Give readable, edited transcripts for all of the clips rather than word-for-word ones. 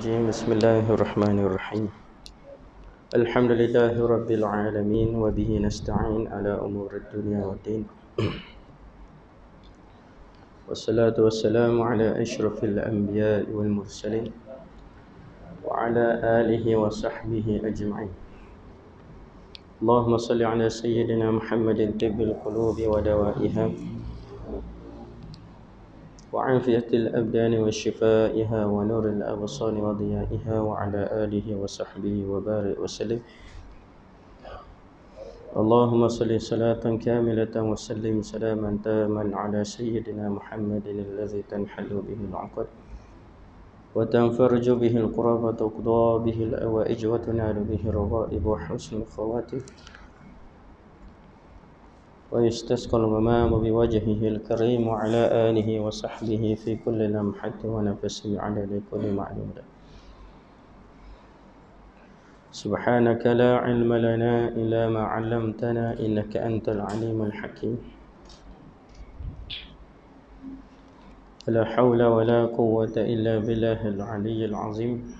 الرجيم بسم الله الرحمن الرحيم الحمد لله رب العالمين وبه نستعين على أمور الدنيا والدين والصلاة والسلام على أشرف الأنبياء والمرسلين وعلى آله وصحبه أجمعين اللهم صل على سيدنا محمد طب القلوب ودوائها وعافية الأبدان وشفائها ونور الأبصار وضيائها وعلى آله وصحبه وبارك وسلم اللهم صل صلاة كاملة وسلم سلاما تاما على سيدنا محمد الذي تنحل به العقد وتنفرج به الكرب وتقضى به الأوائج وتنال به الرغائب وحسن الخواتم ويستسقى الغمام بوجهه الكريم وعلى آله وصحبه في كل لمحة ونفس على كل معلوم سبحانك لا علم لنا إلا ما علمتنا إنك أنت العليم الحكيم لا حول ولا قوة إلا بالله العلي العظيم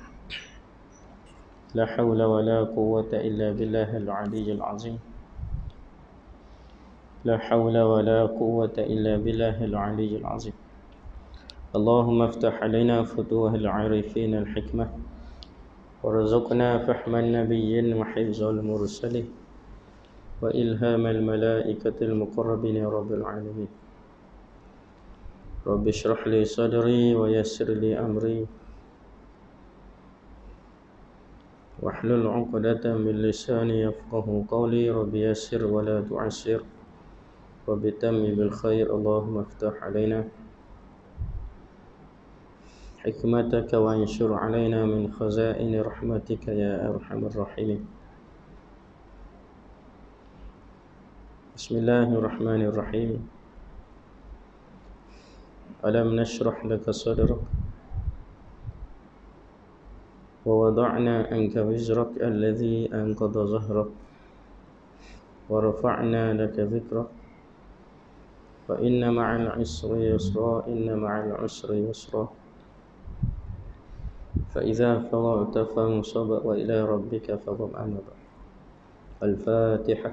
لا حول ولا قوة إلا بالله العلي العظيم لا حول ولا قوة إلا بالله العلي العظيم اللهم افتح علينا فتوح العارفين الحكمة وارزقنا فهم النبيين وحفظ المرسلين وإلهام الملائكة المقربين يا رب العالمين رب اشرح لي صدري ويسر لي أمري واحلل عقدة من لساني يفقه قولي رب يسر ولا تعسر رب تم بالخير اللهم افتح علينا حكمتك وانشر علينا من خزائن رحمتك يا أرحم الراحمين بسم الله الرحمن الرحيم ألم نشرح لك صدرك ووضعنا عنك وزرك الذي أنقض ظهرك ورفعنا لك ذكرك فإن مع العسر يسرا إن مع العسر يسرا فإذا فرغت فانصب وإلى ربك فارغب الفاتحة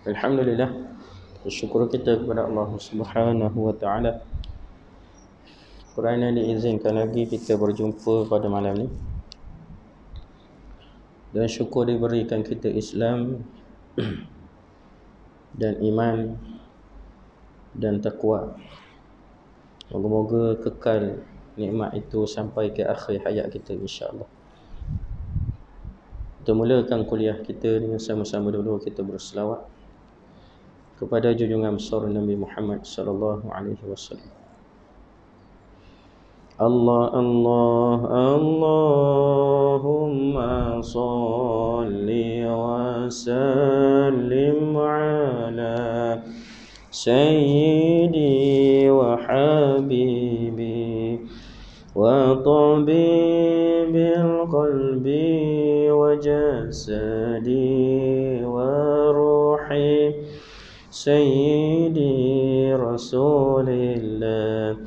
Alhamdulillah, bersyukur kita kepada Allah Subhanahu wa taala kerana diizinkan lagi kita berjumpa pada malam ni. Dan syukur diberikan kita Islam dan iman dan takwa. Moga-moga kekal nikmat itu sampai ke akhir hayat kita insya-Allah. Kita mulakan kuliah kita dengan sama-sama dulu kita berselawat kepada junjungan besar Nabi Muhammad sallallahu alaihi wasallam. Allah Allah Allahumma salli wa sallim ala sayyidi wa habibi wa tabibil qalbi wa jasadi wa ruhi سيدي رسول الله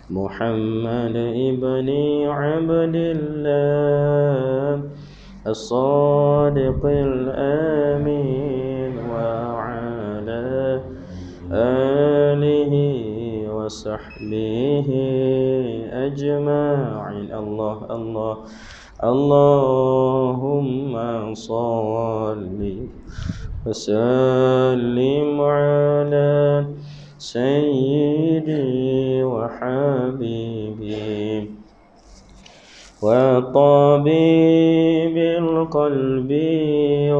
محمد ابن عبد الله الصادق الأمين وعلى آله وصحبه أجمعين الله الله اللهم صل وسلم على سيدي وحبيبي وطبيب القلب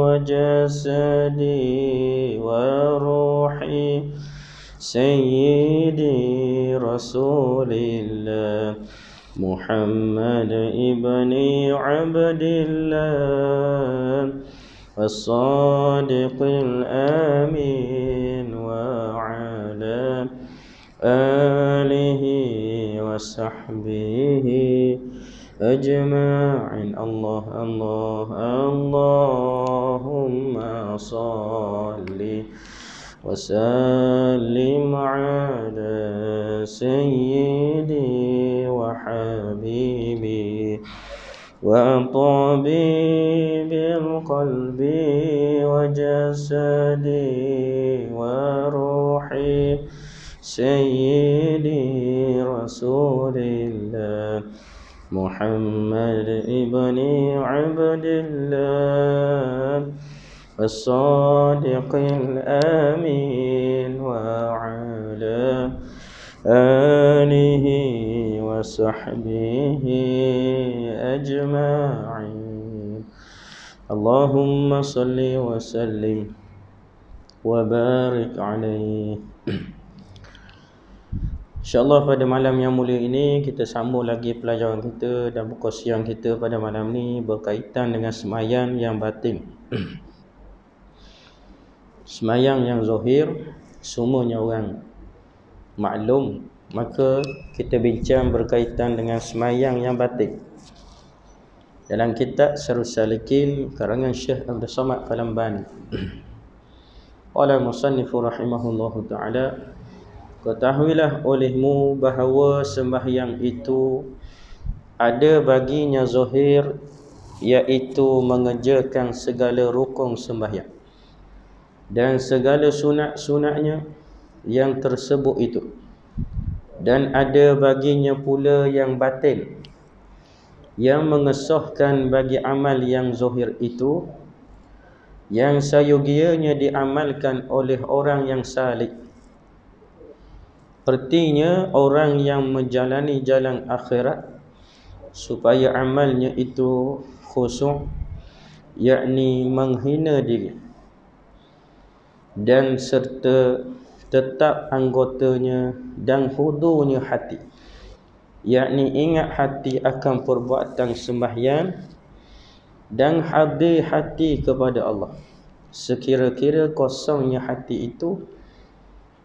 وجسدي وروحي سيدي رسول الله محمد ابن عبد الله الصادق الأمين وعلى آله وصحبه أجمعين. الله الله اللهم صل وسلم على سيدي وحبيبي وطبيب القلب وجسدي وروحي سيدي رسول الله محمد ابن عبد الله الصادق الأمين وعلى آله وصحبه أجمعين. اللهم صل وسلم وبارك عليه. InsyaAllah pada malam yang mulia ini kita sambung lagi pelajaran kita dan buku siang kita pada malam ni berkaitan dengan sembahyang yang batin. Sembahyang yang zahir semuanya orang maklum, maka kita bincang berkaitan dengan sembahyang yang batin. Dalam kitab Syarhus Salikin karangan Syekh Abdul Samad Falambani, qala al-musannifu rahimahullahu ta'ala, ketahuilah olehmu bahawa sembahyang itu ada baginya zahir, iaitu mengerjakan segala rukun sembahyang dan segala sunat-sunatnya yang tersebut itu, dan ada baginya pula yang batin, yang mengesahkan bagi amal yang zahir itu, yang sayogianya diamalkan oleh orang yang salih. Artinya orang yang menjalani jalan akhirat supaya amalnya itu khusyuk, yakni menghina diri, dan serta tetap anggotanya dan hudunya hati, yakni ingat hati akan perbuatan sembahyang dan hadir hati kepada Allah, sekira-kira kosongnya hati itu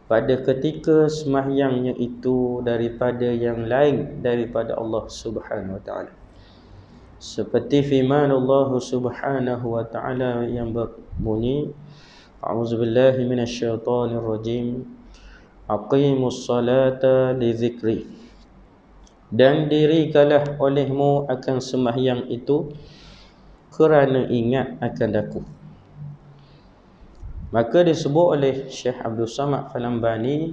pada ketika sembahyangnya itu daripada yang lain daripada Allah Subhanahu wa taala. Seperti firman Allah Subhanahu wa taala yang berbunyi, a'udzubillahi minasyaitonir rajim, aqimus salata li dzikri, dan dirikanlah olehmu akan sembahyang itu kerana ingat akan aku. Maka disebut oleh Syekh Abdul Samad Falambani,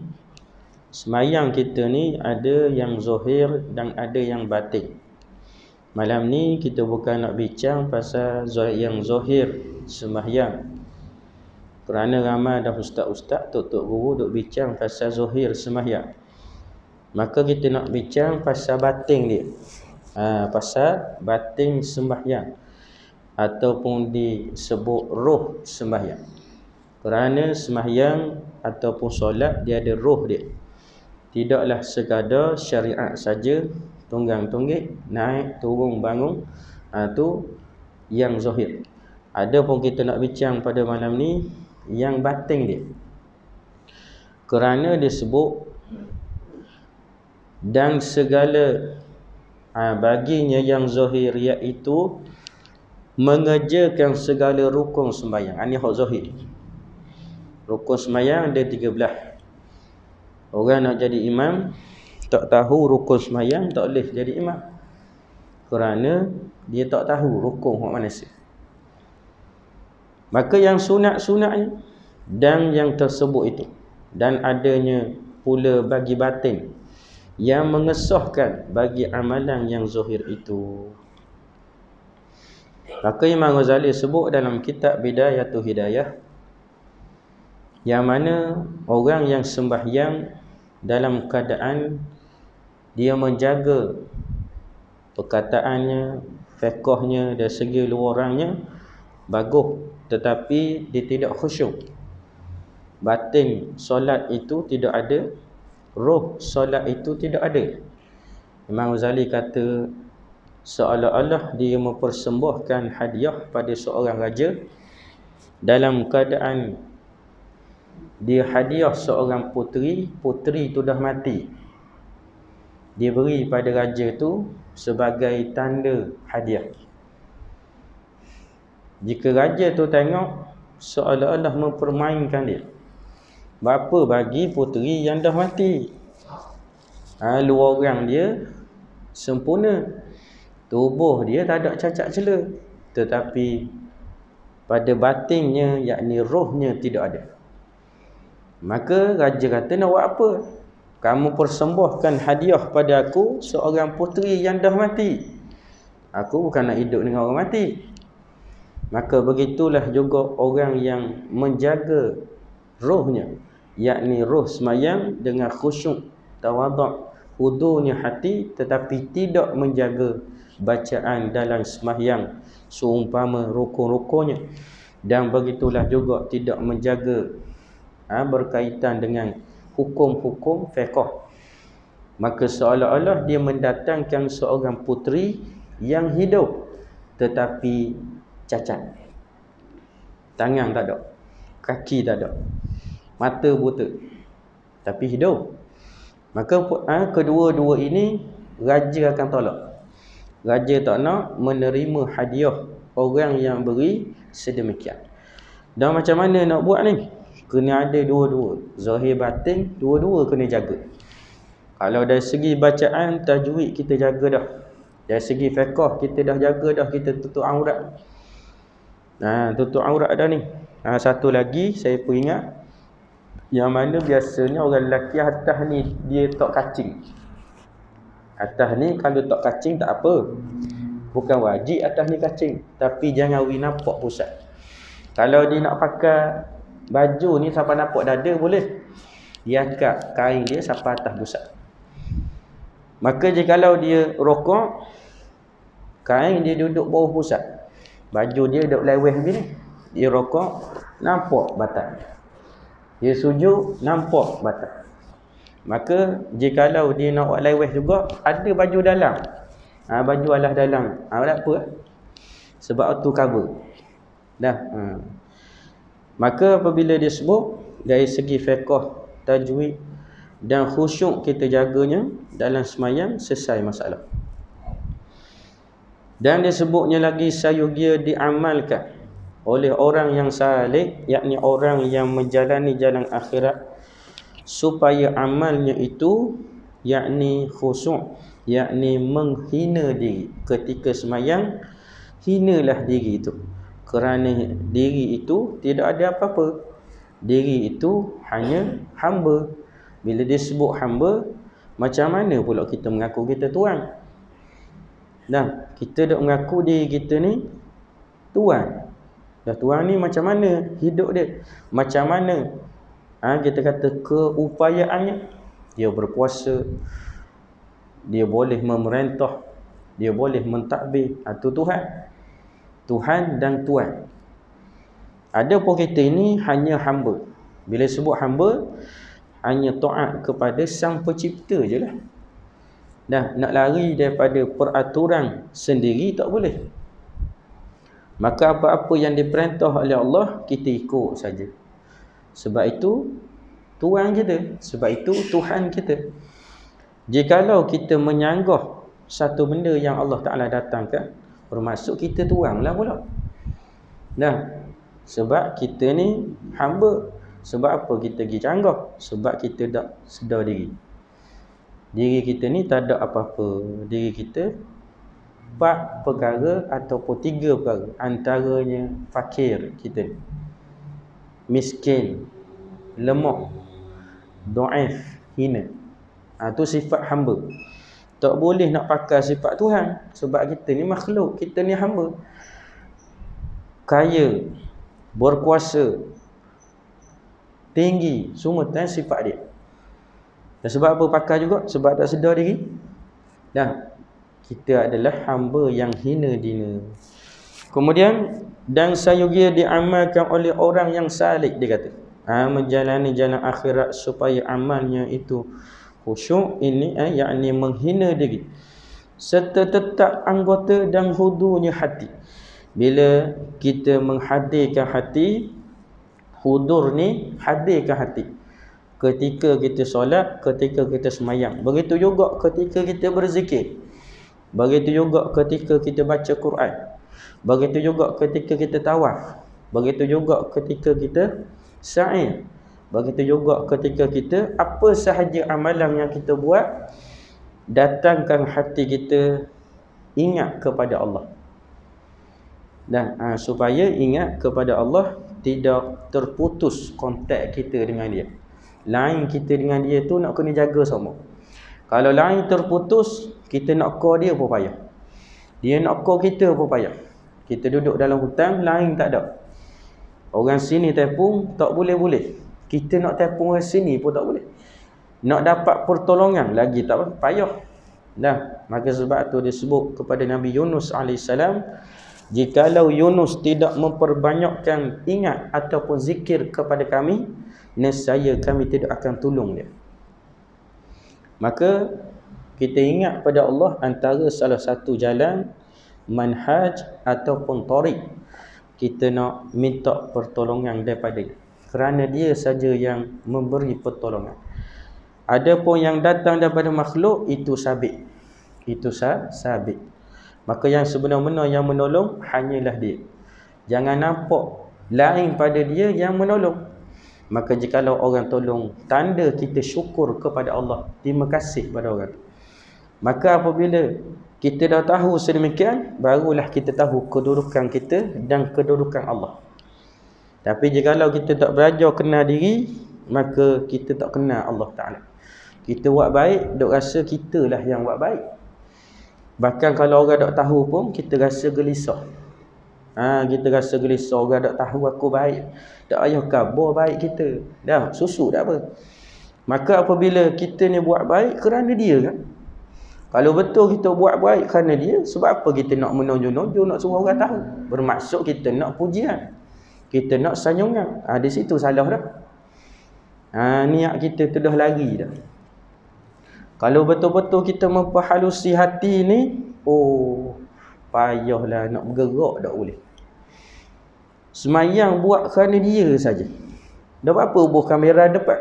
sembahyang kita ni ada yang zahir dan ada yang batin. Malam ni kita bukan nak bincang pasal yang zahir sembahyang, kerana ramai dah ustaz-ustaz, tok-tok guru duk bincang pasal zahir sembahyang. Maka kita nak bincang pasal batin dia, pasal batin sembahyang, ataupun disebut roh sembahyang. Kerana sembahyang ataupun solat dia ada roh dia, tidaklah sekadar syariat saja, tunggang-tunggik, naik, turun, bangun, tu yang zahir. Ada pun kita nak bincang pada malam ni yang batin dia, kerana disebut dan segala baginya yang zahir, iaitu mengerjakan segala rukun sembahyang. Ini hak zahir. Rukun sembahyang ada 13. Orang nak jadi imam tak tahu rukun sembahyang, tak boleh jadi imam, kerana dia tak tahu rukun hak mana sih. Maka yang sunat-sunatnya dan yang tersebut itu, dan adanya pula bagi batin yang mengesahkan bagi amalan yang zahir itu. Maka Imam Ghazali sebut dalam kitab Bidayatul Hidayah, yang mana orang yang sembahyang dalam keadaan dia menjaga perkataannya, fiqhnya dari segi luarannya bagus, tetapi dia tidak khusyuk. Batin solat itu tidak ada, roh solat itu tidak ada. Imam Ghazali kata seolah-olah dia mempersembahkan hadiah pada seorang raja dalam keadaan dia hadiah seorang puteri, puteri tu dah mati. Dia beri pada raja tu sebagai tanda hadiah. Jika raja tu tengok seolah-olah mempermainkan dia, bapa bagi puteri yang dah mati. Luar orang dia sempurna, tubuh dia tak ada cacat cela, tetapi pada batinnya, yakni rohnya tidak ada. Maka raja kata, nak buat apa? Kamu persembahkan hadiah pada aku seorang puteri yang dah mati. Aku bukan nak hidup dengan orang mati. Maka begitulah juga orang yang menjaga rohnya, yakni roh semayang dengan khusyuk, tawaduk, hudurnya hati, tetapi tidak menjaga bacaan dalam semayang seumpama rukun-rukunnya. Dan begitulah juga tidak menjaga berkaitan dengan hukum-hukum fiqh. Maka seolah-olah dia mendatangkan seorang puteri yang hidup tetapi cacat. Tangan tak ada, kaki tak ada, mata buta, tapi hidup. Maka kedua-dua ini raja akan tolak. Raja tak nak menerima hadiah orang yang beri sedemikian. Dan macam mana nak buat ni? Kena ada dua-dua, zahir batin, dua-dua kena jaga. Kalau dari segi bacaan, tajwid kita jaga dah. Dari segi fiqh kita dah jaga dah, kita tutup aurat. Tutup aurat dah ni. Satu lagi saya peringat, yang mana biasanya orang lelaki atas ni dia tak kacing. Atas ni kalau tak kacing tak apa, bukan wajib atas ni kacing, tapi jangan nampak pusat. Kalau dia nak pakai baju ni sampai nampak dada boleh, dia angkat kain dia sampai atas pusat. Maka jikalau dia rokok, kain dia duduk bawah pusat, baju dia duduk leweh begini, dia rokok nampak batas, dia sujud nampak batas. Maka jikalau dia nak buat leweh juga, ada baju dalam, baju alas dalam, tak apa, sebab tu cover dah. Maka apabila dia sebut dari segi fiqh, tajwid dan khusyuk kita jaganya dalam semayang, selesai masalah. Dan disebutnya lagi sayugia diamalkan oleh orang yang salih, yakni orang yang menjalani jalan akhirat, supaya amalnya itu yakni khusyuk, yakni menghina diri ketika semayang. Hinalah diri itu, kerana diri itu tidak ada apa-apa. Diri itu hanya hamba. Bila disebut hamba, macam mana pula kita mengaku kita tuan? Kita dah mengaku diri kita ni tuan. Tuan ni macam mana hidup dia? Macam mana kita kata keupayaannya? Dia berpuasa, dia boleh memerintah, dia boleh mentadbir. Itu Tuhan dan tuan. Adapun kita ini hanya hamba. Bila sebut hamba, hanya taat kepada Sang Pencipta je lah. Nak lari daripada peraturan sendiri tak boleh. Maka apa-apa yang diperintah oleh Allah, kita ikut saja. Sebab itu Tuhan kita, sebab itu Tuhan kita. Jikalau kita menyanggah satu benda yang Allah Ta'ala datangkan, bermaksud kita tuang lah pula. Sebab kita ni hamba. Sebab apa kita pergi canggah? Sebab kita tak sedar diri. Diri kita ni tak ada apa-apa. Diri kita 4 perkara ataupun 3 perkara. Antaranya fakir kita, miskin, lemah, dhaif, hina. Itu sifat hamba. Tak boleh nak pakai sifat Tuhan, sebab kita ni makhluk, kita ni hamba. Kaya, berkuasa, tinggi, semua tu sifat dia. Dan sebab apa pakai juga? Sebab tak sedar diri. Kita adalah hamba yang hina dina. Kemudian, dan sayugia diamalkan oleh orang yang salih, dia kata, menjalani jalan akhirat supaya amalnya itu khusyuk, ini yakni menghina diri, serta tetap anggota dan hudurnya hati. Bila kita menghadirkan hati, hudur ni hadirkan hati. Ketika kita solat, ketika kita semayang, begitu juga ketika kita berzikir. Begitu juga ketika kita baca Quran. Begitu juga ketika kita tawaf. Begitu juga ketika kita sa'i. Begitu juga ketika kita apa sahaja amalan yang kita buat, datangkan hati kita ingat kepada Allah. Dan supaya ingat kepada Allah, tidak terputus kontak kita dengan dia. Lain kita dengan dia tu nak kena jaga sama. Kalau lain terputus, kita nak call dia pun payah. Dia nak call kita pun payah. Kita duduk dalam hutan, lain tak ada. Orang sini telefon tak boleh-boleh. Kita nak telefon orang sini pun tak boleh. Nak dapat pertolongan lagi tak payah. Dah, maka sebab tu disebut kepada Nabi Yunus AS, jikalau Yunus tidak memperbanyakkan ingat ataupun zikir kepada kami, nescaya kami tidak akan tolong dia. Maka kita ingat pada Allah antara salah satu jalan, manhaj ataupun tariq, kita nak minta pertolongan daripada dia, kerana dia saja yang memberi pertolongan. Adapun yang datang daripada makhluk, itu sabit. Itu sabit. Maka yang sebenar-benar yang menolong hanyalah dia. Jangan nampak lain pada dia yang menolong. Maka jikalau orang tolong, tanda kita syukur kepada Allah, terima kasih pada orang. Maka apabila kita dah tahu sedemikian, barulah kita tahu kedudukan kita dan kedudukan Allah. Tapi jikalau kita tak belajar kenal diri, maka kita tak kenal Allah Ta'ala. Kita buat baik, duk rasa kita lah yang buat baik. Bahkan kalau orang tak tahu pun, kita rasa gelisah. Kita rasa gelisah, orang tak tahu aku baik, tak payah khabar baik kita. Dah, susu dah apa. Maka apabila kita ni buat baik kerana dia kan. Kalau betul kita buat baik kerana dia, sebab apa kita nak menonjol-nonjol, nak suruh orang tahu? Bermaksud kita nak pujian, kita nak sanjungan. Di situ salah dah. Niat kita tu dah lari dah. Kalau betul-betul kita memperhalusi hati ni, payahlah nak bergerak tak boleh. Semayang buat kerana dia saja. Dah apa ubuh kamera depan?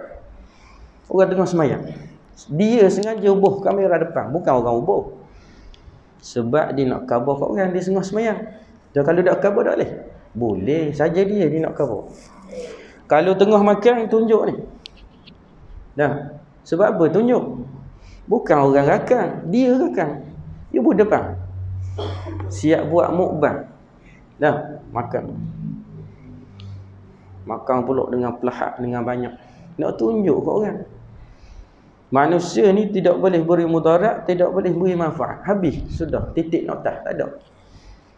Orang tengah semayang, dia sengaja ubuh kamera depan, bukan orang ubuh. Sebab dia nak khabar kat orang dia tengah semayang. Dan kalau tak khabar tak boleh? Boleh saja dia nak khabar. Kalau tengah makan, tunjuk ni. Dah. Sebab apa tunjuk? Bukan orang rakam, dia rakam. Dia buat depan. Siap buat mukbang. Dah, makan. Makan pula dengan pelahak, dengan banyak. Nak tunjuk ke orang. Manusia ni tidak boleh beri mudarat, tidak boleh beri manfaat. Habis, sudah, titik noktah, tak ada.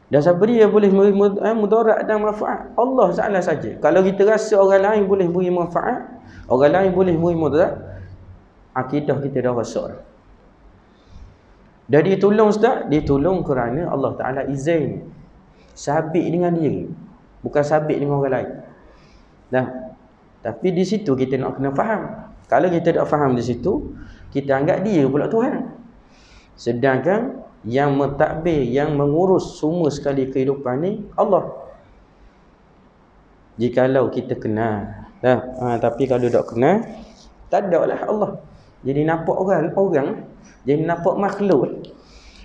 Dan siapa dia boleh beri mudarat dan manfaat? Allah Ta'ala saja. Kalau kita rasa orang lain boleh beri manfaat, orang lain boleh beri mudarat, akidah kita dah rosak. Dan dia tolong ustaz, dia tolong kerana Allah Ta'ala izin. Sabit dengan dia, bukan sabit dengan orang lain. Tapi di situ kita nak kena faham. Kalau kita tak faham di situ, kita anggap dia pula Tuhan. Sedangkan yang mentadbir, yang mengurus semua sekali kehidupan ni Allah. Jikalau kita kenal. Tapi kalau tak kenal, tak ada lah Allah. Jadi nampak orang jadi nampak makhluk.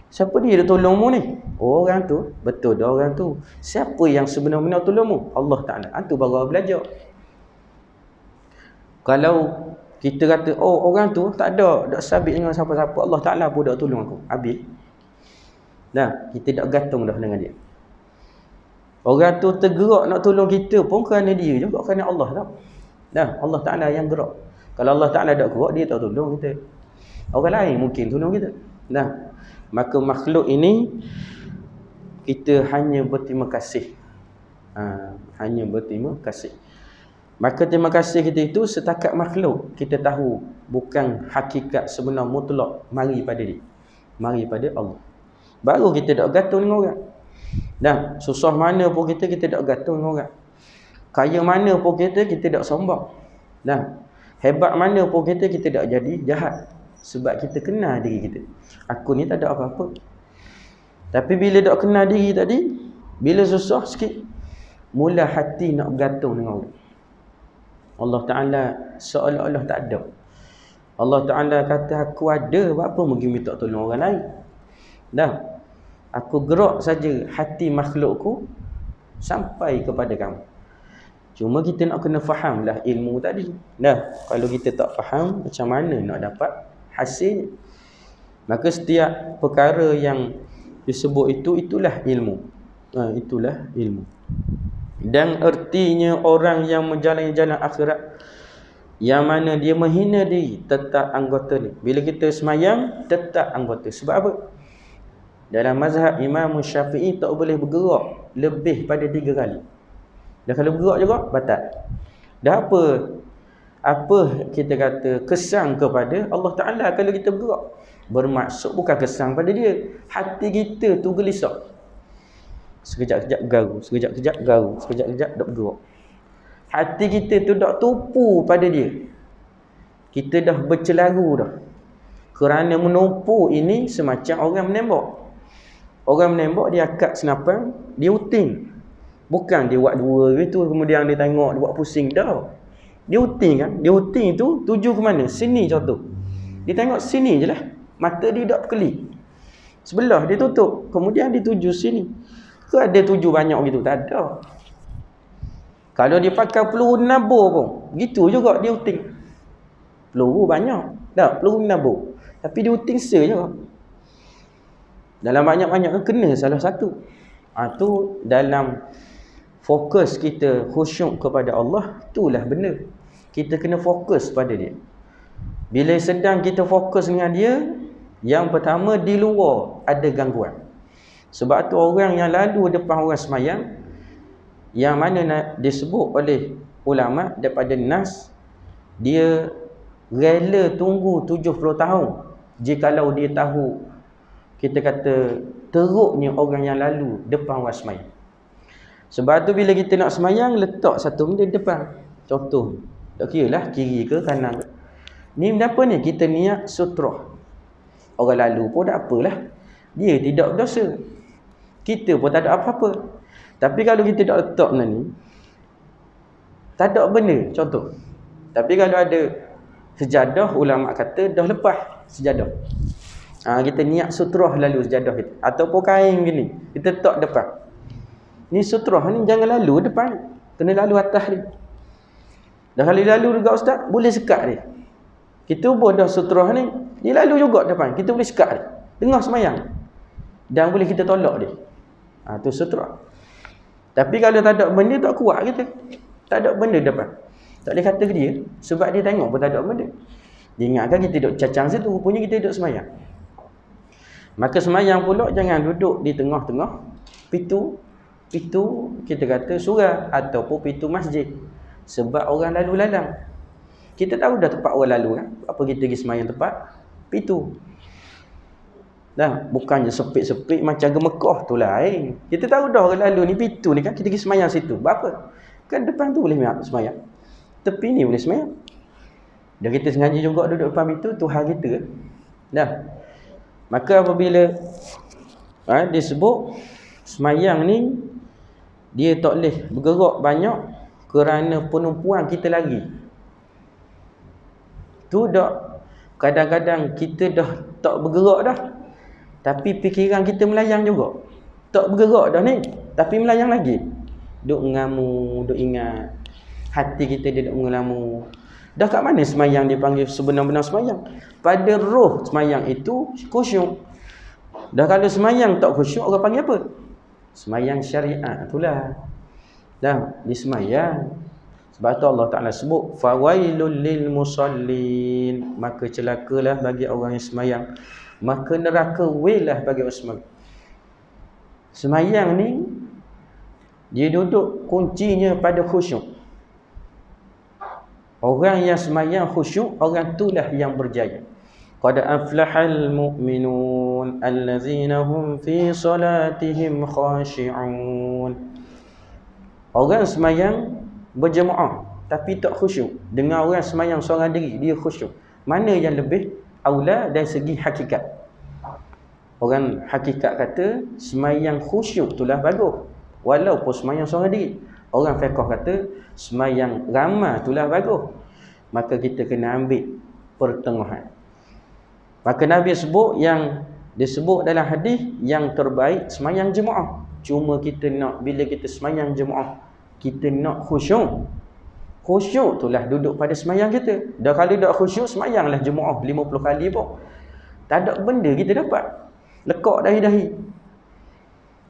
Siapa dia tolongmu ni? Orang tu. Betul dah orang tu. Siapa yang sebenar-benar tolongmu? Allah Ta'ala. Itu baru belajar. Kalau kita kata, orang tu tak ada, tak sabit dengan siapa-siapa, Allah Ta'ala pun tak tolong aku, habis. Kita tak gantung dah dengan dia. Orang tu tergerak nak tolong kita pun kerana dia juga, kerana Allah tak. Allah Ta'ala yang gerak. Kalau Allah Ta'ala tak gerak, dia tak tolong kita. Orang lain mungkin tolong kita. Maka makhluk ini kita hanya berterima kasih. Hanya berterima kasih. Maka terima kasih kita itu setakat makhluk kita tahu, bukan hakikat sebenar mutlak mari pada dia. Mari pada Allah. Baru kita tak gantung dengan orang. Susah mana pun kita tak gantung dengan orang. Kaya mana pun kita tak sombong. Hebat mana pun kita tak jadi jahat. Sebab kita kenal diri kita. Aku ni tak ada apa-apa. Tapi bila tak kenal diri tadi, bila susah sikit, mula hati nak bergantung dengan orang. Allah Ta'ala seolah-olah tak ada. Allah Ta'ala kata aku ada, apa mungkin minta tolong orang lain. Aku gerak saja hati makhlukku sampai kepada kamu. Cuma kita nak kena fahamlah ilmu tadi. Nah, kalau kita tak faham, macam mana nak dapat hasil? Maka setiap perkara yang disebut itu, itulah ilmu. Itulah ilmu. Dan ertinya orang yang menjalani jalan akhirat, yang mana dia menghina diri, tetap anggota ni. Bila kita semayang, tetap anggota. Sebab apa? Dalam mazhab Imam Syafi'i tak boleh bergerak lebih pada 3 kali. Dan kalau bergerak juga, batal. Dah apa kita kata kesang kepada Allah Ta'ala kalau kita bergerak. Bermaksud bukan kesang pada dia. Hati kita tu gelisah. Sekejap-kejap garu, sekejap-kejap garu, sekejap-kejap tak bergerak. Hati kita tu tak tupu pada dia. Kita dah bercelaru dah. Kerana menumpu ini semacam orang menembak. Orang menembak dia akak senapan, dia uting. Bukan dia buat dua gitu kemudian dia tengok, dia buat pusing dah. Dia uting kan? Dia uting tu tuju ke mana? Sini contoh. Dia tengok sini je lah. Mata dia tak berkelip. Sebelah dia tutup. Kemudian dia tuju sini. Ke ada tuju banyak gitu? Tak ada. Kalau dia pakai peluru nabur pun, gitu juga dia uting. Peluru banyak. Tak, peluru nabur. Tapi dia uting je. Dalam banyak-banyak kena salah satu. Tu dalam fokus kita khusyuk kepada Allah, itulah benar. Kita kena fokus pada dia. Bila sedang kita fokus dengan dia, yang pertama di luar ada gangguan. Sebab tu orang yang lalu depan orang semayang, yang mana disebut oleh ulama daripada nas, dia rela tunggu 70 tahun jikalau dia tahu, kita kata, teruknya orang yang lalu depan orang semayang. Sebab tu bila kita nak semayang, letak satu benda depan. Contoh, tak kira lah kiri ke kanan ke. Ni benda apa ni? Kita niat sutrah. Orang lalu pun tak apalah, dia tidak berdosa, kita pun tak ada apa-apa. Tapi kalau kita tak letak benda ni, tak ada benda. Contoh, tapi kalau ada sejadah, ulama kata dah lepas sejadah. Kita niat sutrah lalu sejadah kita, ataupun kain gini kita letak depan. Ni sutrah ni jangan lalu depan, kena lalu atas ni. Dah kali lalu juga ustaz, boleh sekat dia. Kita pun dah sutrah ni, dia lalu juga depan, kita boleh sekat dia tengah semayang, dan boleh kita tolak dia. Tu sutrah. Tapi kalau tak ada benda, tak kuat kita, tak ada benda depan, tak boleh kata ke dia, sebab dia tengok pun tak ada benda. Dia ingatkan kita duduk cacang situ, rupanya kita duduk semayang. Maka semayang pula jangan duduk di tengah-tengah pintu kita kata surau ataupun pintu masjid. Sebab orang lalu lalang. Kita tahu dah tempat orang lalu kan. Apa kita pergi semayang tempat pintu. Dah, bukannya sepit-sepit macam ke Mekah tu lain. Kita tahu dah orang lalu ni pintu ni kan, kita pergi semayang situ. Berapa? Kan depan tu boleh semayang, tepi ni boleh semayang. Dan kita sengaja juga duduk depan pintu, Tuhan kita. Dah. Maka apabila disebut semayang ni, dia tak boleh bergerak banyak kerana penumpuan kita lagi. Tu dah kadang-kadang kita dah tak bergerak dah, tapi fikiran kita melayang juga. Tak bergerak dah ni, tapi melayang lagi. Duk mengamu, duk ingat. Hati kita dia duk mengamu. Dah kat mana semayang dia panggil sebenar-benar semayang? Pada roh semayang itu khusyuk. Dah kalau semayang tak khusyuk, orang panggil apa? Semayang syariat itulah. Dah di semayang. Sebab tu Allah Ta'ala sebut fawailul lil musallin, maka celakalah bagi orang yang semayang, maka neraka wilah bagi orang semayang. Semayang ni dia duduk kuncinya pada khusyuk. Orang yang semayang khusyuk, orang itulah yang berjaya. Qad aflahal mu'minun allazina hum fi salatihim khashi'un. Orang semayang berjemaah tapi tak khusyuk. Dengan orang semayang seorang diri, dia khusyuk. Mana yang lebih aula dari segi hakikat? Orang hakikat kata semayang khusyuk itulah bagus, walaupun semayang seorang diri. Orang fiqh kata semayang ramai itulah bagus. Maka kita kena ambil pertengahan. Maka Nabi sebut yang Disebut dalam hadis yang terbaik semayang jemaah. Cuma kita nak, bila kita semayang jemaah, kita nak khusyuk. Khusyuk itulah duduk pada semayang kita. Dah kalau tak khusyuk, semayanglah jemaah 50 kali pun tak ada benda kita dapat. Lekak dahi-dahi.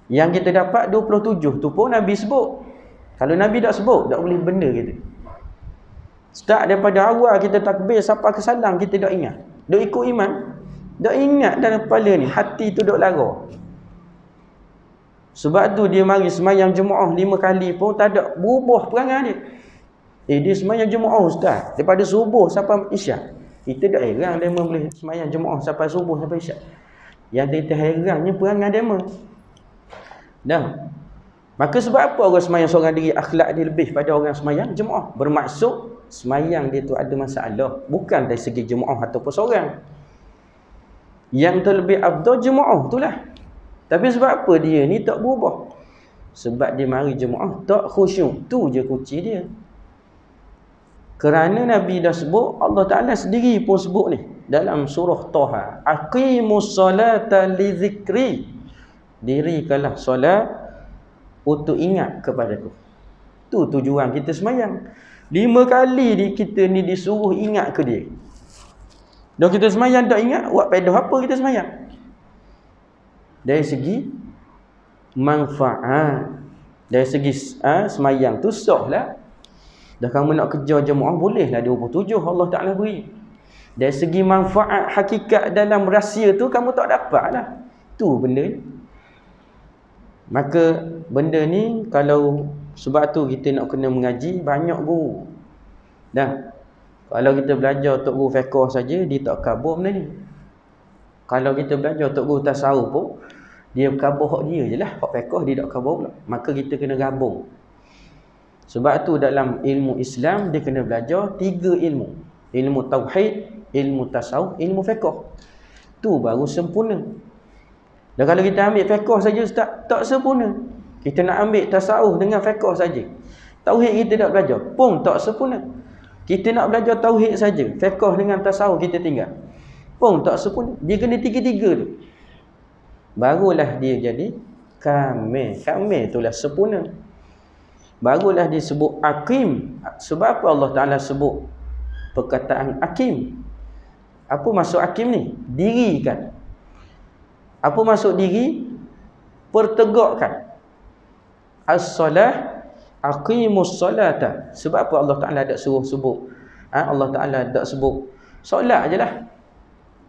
Yang kita dapat 27 tu pun Nabi sebut. Kalau Nabi tak sebut, tak boleh benda kita. Start daripada awal kita takbir sampai ke salam, kita tak ingat. Duk ikut iman, tak ingat dalam kepala ni, hati tu duk lara. Sebab tu dia mari semayang jemaah 5 kali pun tak ada berubah perangai dia. Dia semayang jemaah ustaz daripada subuh sampai isyak. Kita tak heran dia boleh semayang jemaah sampai subuh sampai isyak. Yang kita herannya perangai dia. Dah. Maka sebab apa orang semayang seorang diri akhlak dia lebih pada orang semayang jemaah? Bermaksud semayang dia tu ada masalah, bukan dari segi jemaah ataupun seorang. Yang terlebih afdal jemaah itulah. Tapi sebab apa dia ni tak berubah? Sebab dia mari jemaah tak khusyuk. Tu je kunci dia. Kerana Nabi dah sebut, Allah Ta'ala sendiri pun sebut ni dalam surah Taha, aqimus salata li zikri, dirikanlah solat untuk ingat kepadaku. Tu tujuan kita semayang. 5 kali kita ni disuruh ingat ke dia. Dah kita semayang tak ingat, buat pedah apa kita semayang? Dari segi manfaat, dari segi semayang tu sah lah. Dah kamu nak kejar jemaah, bolehlah 27 Allah Ta'ala beri. Dari segi manfaat hakikat dalam rahsia tu kamu tak dapat lah. Tu benda ni. Maka benda ni kalau sebab tu kita nak kena mengaji banyak guru. Dan kalau kita belajar untuk guru fiqh saja, dia tak kabur benda ni. Kalau kita belajar untuk guru tasawuf pun, dia kabur hak dia je lah. Hak fiqh dia tak kabur pula. Maka kita kena gabung. Sebab tu dalam ilmu Islam dia kena belajar 3 ilmu. Ilmu tauhid, ilmu tasawuf, ilmu fiqh. Tu baru sempurna. Dan kalau kita ambil fiqh saja ustaz, tak sempurna. Kita nak ambil tasawuf dengan fiqh saja, tauhid kita tak belajar pun tak sempurna. Kita nak belajar tauhid saja, fiqh dengan tasawuf kita tinggal, pun tak sempurna. Dia kena 3-3 tu. Barulah dia jadi kamil. Kamil itulah sempurna. Barulah disebut Hakim. Sebab apa Allah Ta'ala sebut perkataan Hakim? Apa maksud Hakim ni? Dirikan. Apa maksud diri? Pertegakkan. As-salah, aqimus salata. Sebab apa Allah Ta'ala tak suruh sebut? Allah Ta'ala tak sebut solat je lah.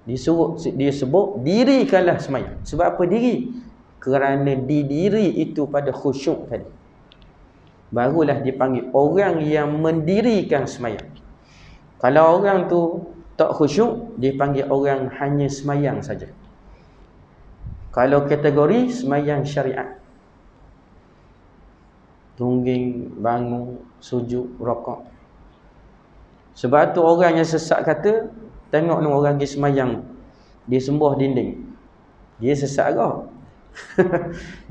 Dia sebut dirikanlah semayang. Sebab apa diri? Kerana diri itu pada khusyuk tadi. Barulah dipanggil orang yang mendirikan semayang. Kalau orang tu tak khusyuk, dipanggil orang hanya semayang saja. Kalau kategori semayang syariat, tungging, bangun, sujud, rokok. Sebab tu orang yang sesat kata, tengok ni orang pergi semayang, dia sembah dinding, dia sesat ke?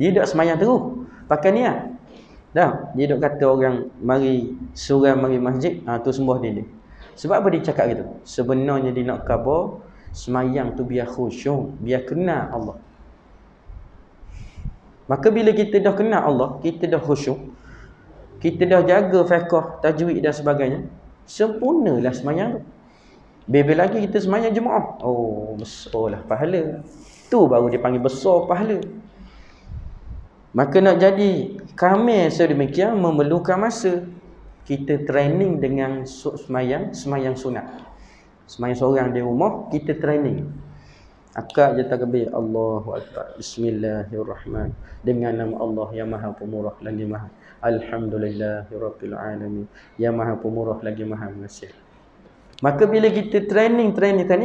Dia tak semayang terus, pakai niat. Dah, dia duk kata orang mari surau mari masjid, tu sembah dinding. Sebab apa dia cakap gitu? Sebenarnya dia nak khabar semayang tu biar khusyuk, biar kenal Allah. Maka bila kita dah kenal Allah, kita dah khusyuk, kita dah jaga fiqh, tajwid dan sebagainya, sempurnalah semayang tu. Bebel lagi kita semayang jemaah, oh besarlah pahala. Tu baru dia panggil besar pahala. Maka nak jadi kamil sedemikian memerlukan masa. Kita training dengan semayang sunat. Semayang seorang di rumah, kita training. Akad je takbir, Allahu Akbar, Bismillahirrahmanirrahim, dengan nama Allah yang Maha Pemurah lagi Maha, Alhamdulillahirabbil alamin, yang Maha Pemurah lagi Maha Pengasih. Maka bila kita training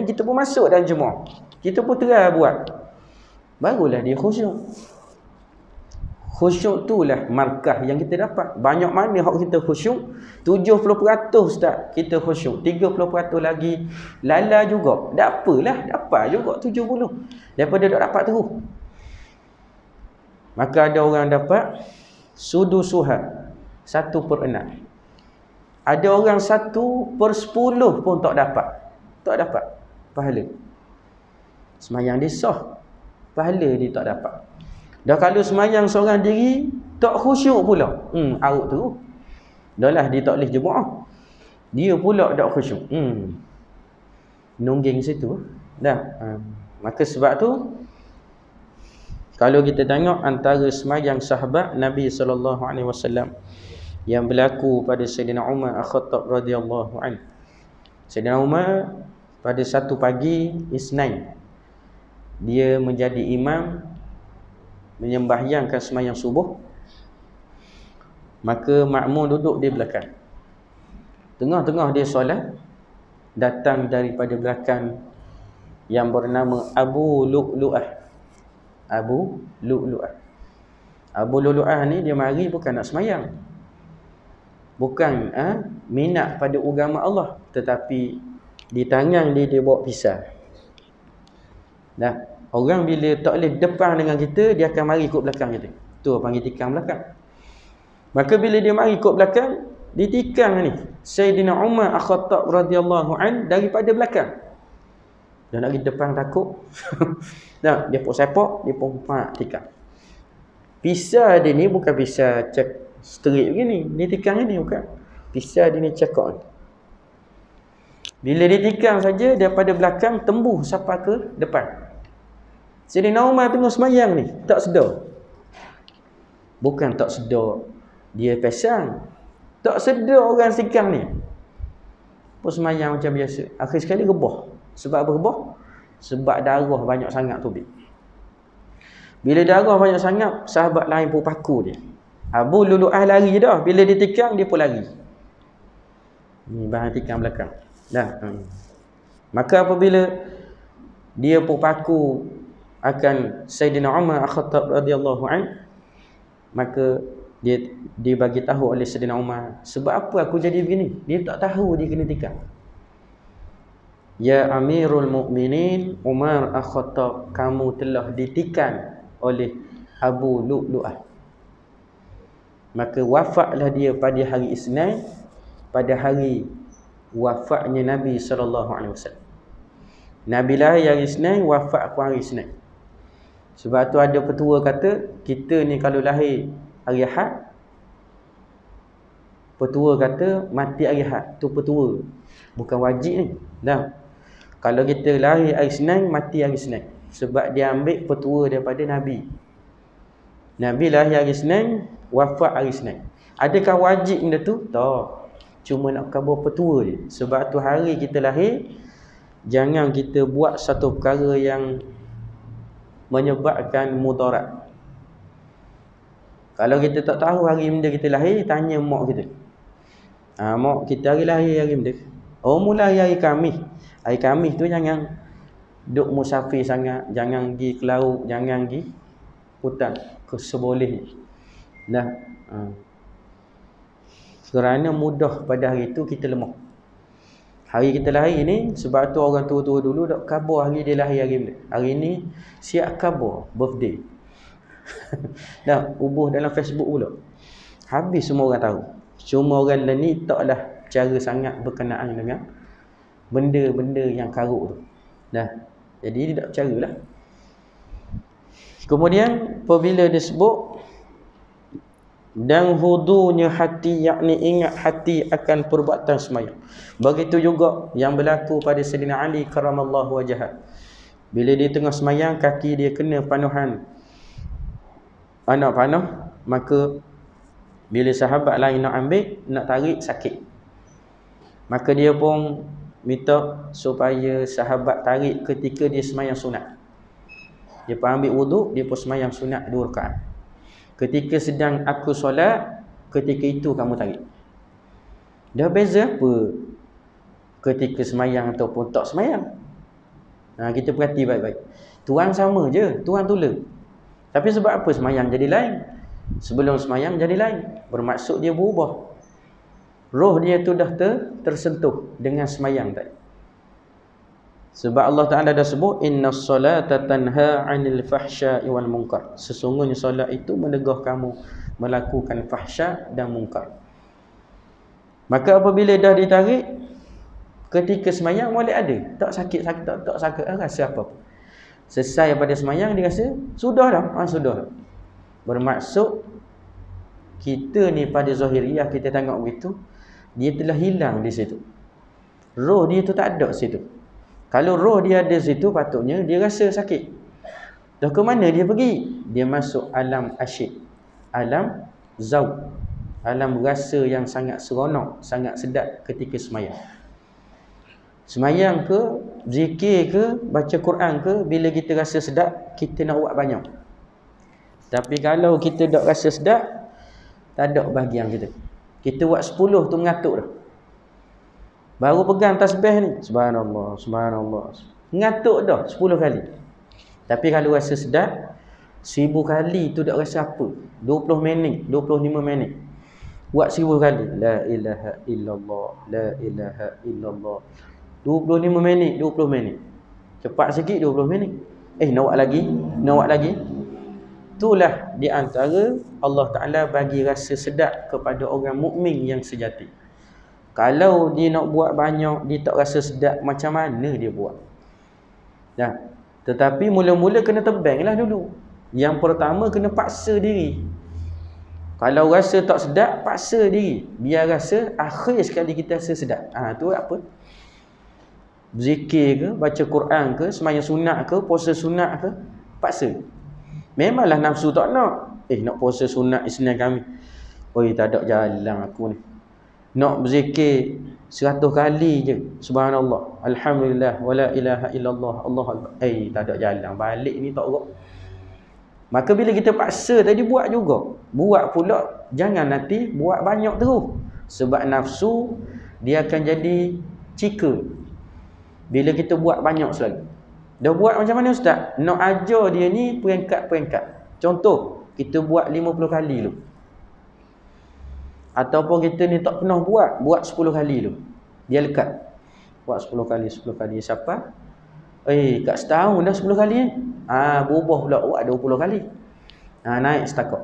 kita pun masuk dalam jemaah, kita pun try buat, barulah dia khusyuk. Khusyuk itulah markah yang kita dapat. Banyak mana hak kita khusyuk? 70% ustaz kita khusyuk, 30% lagi lala juga. Tak apalah, dapat juga 70 daripada tak dapat terus. Maka ada orang dapat sudusuha, 1/6. Ada orang 1/10 pun tak dapat. Tak dapat pahala. Semayang dia sah, pahala dia tak dapat. Dah kalau semayang seorang diri tak khusyuk pula, arut tu dah lah dia tak boleh jemaah, dia pula tak khusyuk, nungging situ dah. Maka sebab tu kalau kita tengok antara semayang sahabat Nabi SAW yang berlaku pada Sayyidina Umar Al-Khattab radhiyallahu anhu. Sayyidina Umar pada satu pagi Isnin dia menjadi imam menyembahyangkan semayang subuh. Maka makmum duduk di belakang. Tengah-tengah dia solat, datang daripada belakang yang bernama Abu Lu'lu'ah. Abu Lu'lu'ah. Abu Lu'lu'ah ni dia mari bukan nak semayang, bukan minat pada agama Allah, tetapi di tangan dia bawa pisau. Dah, orang bila tak boleh depan dengan kita, dia akan mari ikut belakang kita. Tu panggil tikam belakang. Maka bila dia mari ikut belakang, ditikam ni Sayyidina Umar Al-Khattab radhiyallahu an daripada belakang. Dia nak pergi depan takut. Nah, dia pun sepak, dia pun tikam. Pisau dia ni bukan pisau cek straight begini, dia tikam ni bukan. Pisau dia ni cekak. Bila dia tikam saja daripada belakang tembus sampai ke depan. Sayyidina Umar tengah semayang ni tak sedar. Bukan tak sedar dia pesang, tak sedar orang tikam ni. Pun semayang macam biasa. Akhir sekali rebah. Sebab apa rebah? Sebab darah banyak sangat tu. Bila darah banyak sangat, sahabat lain pun paku dia. Abu Lu'lu'ah lari dah. Bila dia tikam, dia pun lari. Ni bahan tikam belakang. Dah. Maka apabila dia pun paku akan Sayyidina Umar Al-Khattab radhiyallahu anhu, maka dia bagi tahu oleh Sayyidina Umar, sebab apa aku jadi begini? Dia tak tahu dia kena tikam. Ya Amirul Mukminin Umar Al-Khattab, kamu telah ditikam oleh Abu Lu'lu'ah. Maka wafatlah dia pada hari Isnin, pada hari wafatnya Nabi SAW. Nabi lahir hari Isnin, wafat pun hari Isnin. Sebab tu ada petua kata, kita ni kalau lahir hari Ahad, petua kata mati hari Ahad, tu petua, bukan wajib ni. Dah. Kalau kita lahir hari Isnin, mati hari Isnin. Sebab dia ambil petua daripada Nabi. Nabi lahir hari Isnin, wafat hari Isnin. Adakah wajib benda tu? Tak. Cuma nak khabar petua dia. Sebab tu hari kita lahir, jangan kita buat satu perkara yang menyebabkan mudarat. Kalau kita tak tahu hari benda kita lahir, tanya mak kita. Mak kita hari lahir hari benda. Oh, mulai hari Khamis. Hari Khamis tu jangan duk musafir sangat, jangan pergi ke laut, jangan pergi hutan, keseboleh. Nah, kerana mudah pada hari itu kita lemah. Hari kita lahir ni, sebab tu orang tua-tua dulu dak khabar hari dia lahir hari ni. Hari ni siap khabar birthday. Dah ubuh dalam Facebook pula. Habis semua orang tahu. Cuma orang lain ni taklah cara sangat berkenaan dengan benda-benda yang karuk tu. Dah. Jadi dia tak bercaralah. Kemudian apabila disebut dan hudunya hati, yakni ingat hati akan perbuatan semayang. Begitu juga yang berlaku pada Sayyidina Ali karamallahu wajhah. Bila dia tengah semayang, kaki dia kena panuhan anak panah, maka bila sahabat lain nak ambil, nak tarik, sakit. Maka dia pun minta supaya sahabat tarik ketika dia semayang sunat. Dia pun ambil wuduk, dia pun semayang sunat 2 rakaat. Ketika sedang aku solat, ketika itu kamu tarik. Dah beza apa ketika semayang ataupun tak semayang? Kita perhati baik-baik. Tuan sama je, Tuan tolak. Tapi sebab apa semayang jadi lain? Sebelum semayang jadi lain. Bermaksud dia berubah. Roh dia tu dah tersentuh dengan semayang tadi. Sebab Allah Ta'ala dah sebut, innas salata tanha 'anil fahsya'i wal munkar. Sesungguhnya solat itu mencegah kamu melakukan fahsya dan munkar. Maka apabila dah ditarik, ketika semayang boleh ada. Tak sakit, tak sakit rasa apa-apa. Selesai pada semayang dia rasa sudah dah. Sudah dah. Bermaksud kita ni pada zahiriah kita tengok begitu, dia telah hilang di situ. Roh dia tu tak ada situ. Kalau roh dia ada situ, patutnya dia rasa sakit. Dah ke mana dia pergi? Dia masuk alam asyik, alam zauq, alam rasa yang sangat seronok, sangat sedap ketika semayang. Semayang ke, zikir ke, baca Quran ke, bila kita rasa sedap, kita nak buat banyak. Tapi kalau kita tak rasa sedap, tak ada bahagian kita. Kita buat 10 tu mengatuk dah. Baru pegang tasbih ni, subhanallah, subhanallah, mengatuk dah 10 kali. Tapi kalau rasa sedap, 1000 kali tu tak rasa apa. 20 minit, 25 minit, buat 1000 kali, la ilaha illallah, la ilaha illallah, 25 minit, 20 minit. Cepat sikit 20 minit. Nak buat lagi, nak buat lagi. Itulah di antara Allah Ta'ala bagi rasa sedap kepada orang mukmin yang sejati. Kalau dia nak buat banyak, dia tak rasa sedap, macam mana dia buat? Tetapi mula-mula kena tebanglah dulu. Yang pertama kena paksa diri. Kalau rasa tak sedap, paksa diri. Biar rasa akhir sekali kita rasa sedap. Tu apa? Zikir ke, baca Quran ke, sembahyang sunat ke, puasa sunat ke, paksa. Memanglah nafsu tak nak. Nak puasa sunat Isnin kami. Tak ada jalan aku ni. Nak berzikir 100 kali je, subhanallah, alhamdulillah, wala ilaha illallah, Allah akbar. Tak ada jalan. Balik ni tak gerak. Maka bila kita paksa tadi, buat juga. Buat pula, jangan nanti buat banyak terus. Sebab nafsu dia akan jadi cika bila kita buat banyak selalu. Dah buat macam mana ustaz? Nak ajar dia ni peringkat-peringkat. Contoh, kita buat 50 kali dulu. Ataupun kita ni tak pernah buat 10 kali dulu. Dia lekat. Buat 10 kali, 10 kali. Siapa? Kat setahun dah 10 kali ni. Berubah pula buat 20 kali. Naik setakat.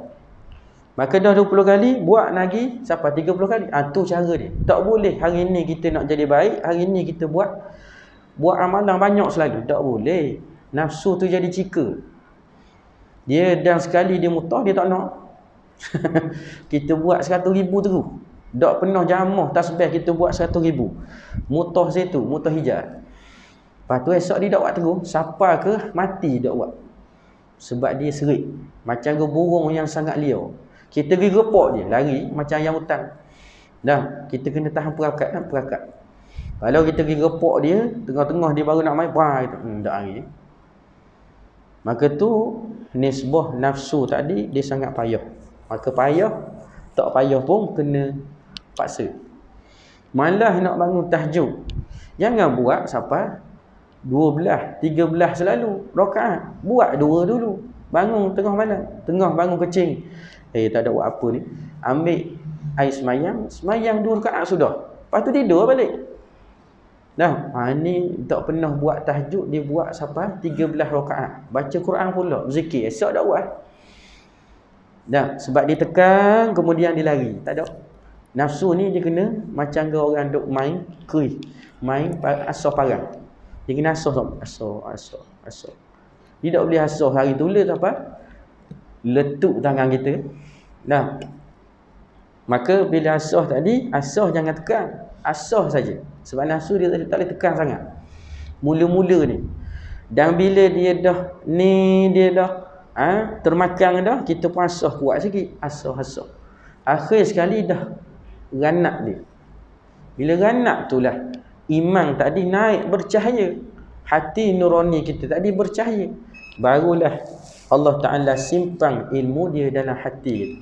Maka dah 20 kali, buat lagi siapa? 30 kali. Tu cara dia. Tak boleh hari ni kita nak jadi baik, hari ni kita buat amalan banyak selalu. Tak boleh. Nafsu tu jadi cika. Dia dan sekali dia mutah, dia tak nak. Kita buat 100,000 terus. Tak pernah jamah tasbih, kita buat 100,000. Mutah situ, mutah hijab. Lepas tu esok dia tak buat terus. Siapa ke mati tak buat. Sebab dia serik. Macam ke burung yang sangat liar. Kita pergi repok dia, lari macam ayam hutan. Kita kena tahan perakat. Kalau kita pergi repok dia, tengah-tengah dia baru nak main, tak hari. Maka tu nisbah nafsu tadi dia sangat payah. Maka payah, tak payah pun kena paksa. Malah nak bangun tahajud, jangan buat sampai 12, 13 selalu rakaat. Buat 2 dulu. Bangun tengah malam, tengah bangun kecing. Tak ada buat apa ni. Ambil air semayang 2 rakaat sudah. Lepas tu tidur balik. Ni tak pernah buat tahajud, dia buat sampai 13 rakaat. Baca Quran pula, zikir. Esok tak buat. Sebab dia tekan, kemudian dia lari. Tak ada. Nafsu ni dia kena macam ke orang duk main kuih, main asah parang. Dia kena asah. Dia tak boleh asah hari tu apa? Letup tangan kita. Maka bila asah tadi, asah jangan tekan. Asah saja. Sebab nafsu dia tak boleh tekan sangat. Mula-mula ni. Dan bila dia dah termakan dah, kita pun asah kuat sikit. Asah. Akhir sekali dah ranak dia. Bila ranak itulah iman tadi naik bercahaya. Hati nurani kita tadi bercahaya. Barulah Allah Ta'ala simpan ilmu dia dalam hati kita.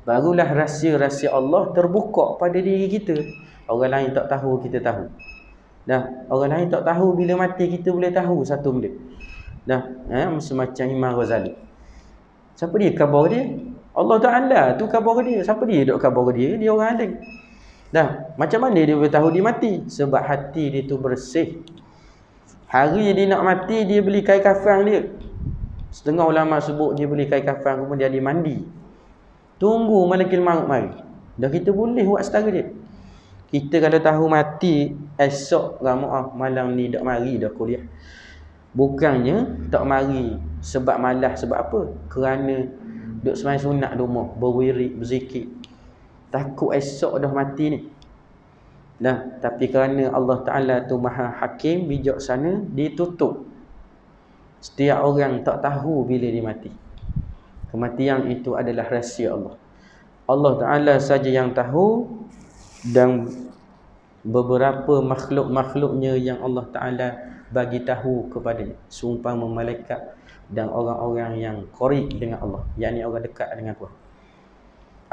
Barulah rahsia-rahsia Allah terbuka pada diri kita. Orang lain tak tahu, kita tahu. Orang lain tak tahu, bila mati kita boleh tahu satu benda. Semacam Imam Ghazali. Siapa dia khabar dia? Allah Ta'ala tu khabar dia. Siapa dia duk khabar dia? Dia orang alim. Macam mana dia boleh tahu dia mati? Sebab hati dia tu bersih. Hari dia nak mati, dia beli kain kafan dia. Setengah ulama sebut dia beli kain kafan, kemudian dia mandi. Tunggu malakul maut mari. Dah kita boleh buat setara dia. Kita kalau tahu mati esok malam ni dak mari dah kuliah. Bukannya tak mari sebab malas, sebab apa? Kerana duk sembahyang sunat di rumah, berwirid, berzikir. Takut esok dah mati ni. Nah, tapi kerana Allah Ta'ala tu Maha Hakim, bijaksana, dia tutup. Setiap orang tak tahu bila dia mati. Kematian itu adalah rahsia Allah. Allah Ta'ala saja yang tahu, dan beberapa makhluk-makhluknya yang Allah Ta'ala bagi tahu kepadanya, seumpama malaikat dan orang-orang yang qarib dengan Allah, yakni orang dekat dengan Allah.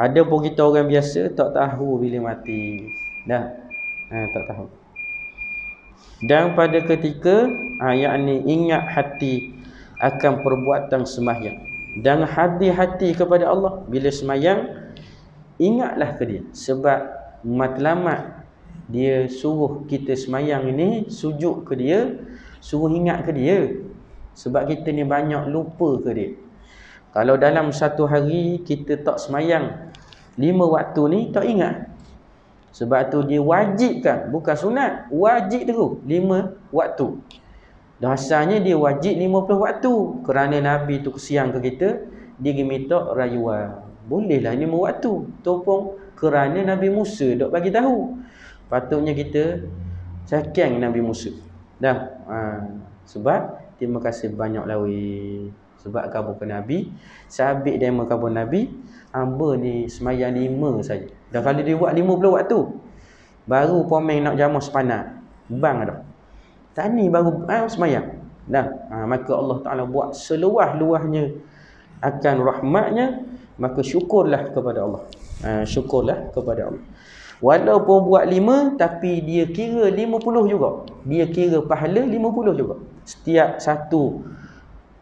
Ada pun kita orang biasa tak tahu bila mati. Dah, tak tahu. Dan pada ketika yakni ingat hati akan perbuatan sembahyang dan hati-hati kepada Allah bila sembahyang, ingatlah ke dia. Sebab matlamat dia suruh kita sembahyang ini, sujud ke dia, suruh ingat ke dia. Sebab kita ni banyak lupa ke dia. Kalau dalam satu hari kita tak sembahyang 5 waktu ni, tak ingat. Sebab tu dia wajibkan, bukan sunat, wajib terus 5 waktu. Dasarnya dia wajib 50 waktu. Kerana Nabi tu kesian ke kita, dia minta rayuan. Bolehlah 5 waktu. Tu pun kerana Nabi Musa dok bagi tahu. Patutnya kita saking Nabi Musa. Dah. Sebab terima kasih banyak lawi. Sebab kabur ke Nabi, sabit dia kabur Nabi, hamba ni semayang 5 saja. Dah kalau dia buat 50 waktu, baru pomeng nak jamu sepanas, bang dah. Tani baru semayang. Dah. Maka Allah Ta'ala buat seluas-luasnya akan rahmatnya, maka syukurlah kepada Allah. Syukurlah kepada Allah. Walaupun buat 5, tapi dia kira 50 juga. Dia kira pahala 50 juga. Setiap satu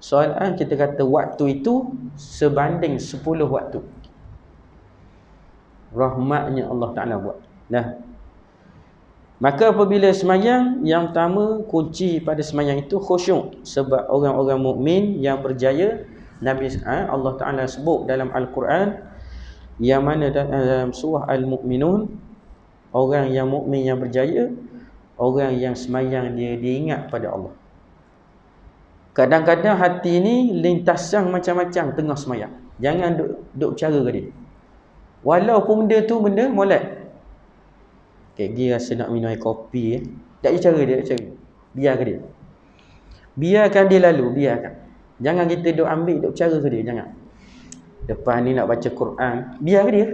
soalan kita kata waktu itu sebanding 10 waktu. Rahmatnya Allah Ta'ala buat. Nah, maka apabila semayang, yang pertama kunci pada semayang itu khusyuk. Sebab orang-orang mukmin yang berjaya, Nabi Allah Ta'ala sebut dalam Al-Quran, yang mana dalam surah Al-Mu'minun, orang yang mukmin yang berjaya, orang yang semayang dia ingat pada Allah. Kadang-kadang hati ni lintasan macam-macam tengah semayang. Jangan duk cara ke dia. Walaupun benda tu benda molek. Dia rasa nak minum air kopi, tak ada cara dia, tak cara. Biarkan dia. Biarkan dia lalu, biarkan. Jangan kita duk ambil duk cara ke dia, jangan. Depan ni nak baca Quran, biarkan dia.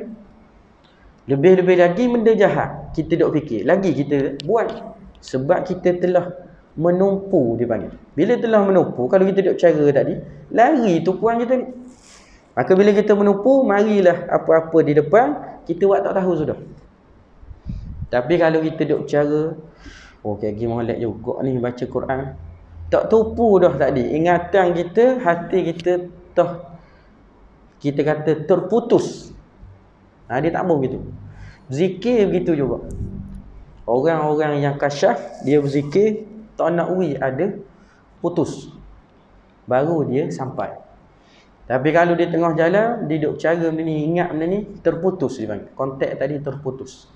Lebih-lebih lagi benda jahat kita duk fikir, lagi kita buat. Sebab kita telah menumpu, dia panggil. Bila telah menumpu, kalau kita duk cara tadi, lari tumpuan kita ni. Maka bila kita menumpu, marilah apa-apa di depan kita buat tak tahu sudah. Tapi kalau kita duk cara, kayak gini molek juga ni baca Quran, tak tumpu dah tadi. Ingatan kita, hati kita kita kata terputus. Dia tak mau begitu. Zikir begitu juga. Orang-orang yang kasyaf, dia berzikir, tak nak ada putus. Baru dia sampai. Tapi kalau dia tengah jalan, dia duk cara benda ni, ingat benda ni, terputus dia panggil. Kontak tadi terputus.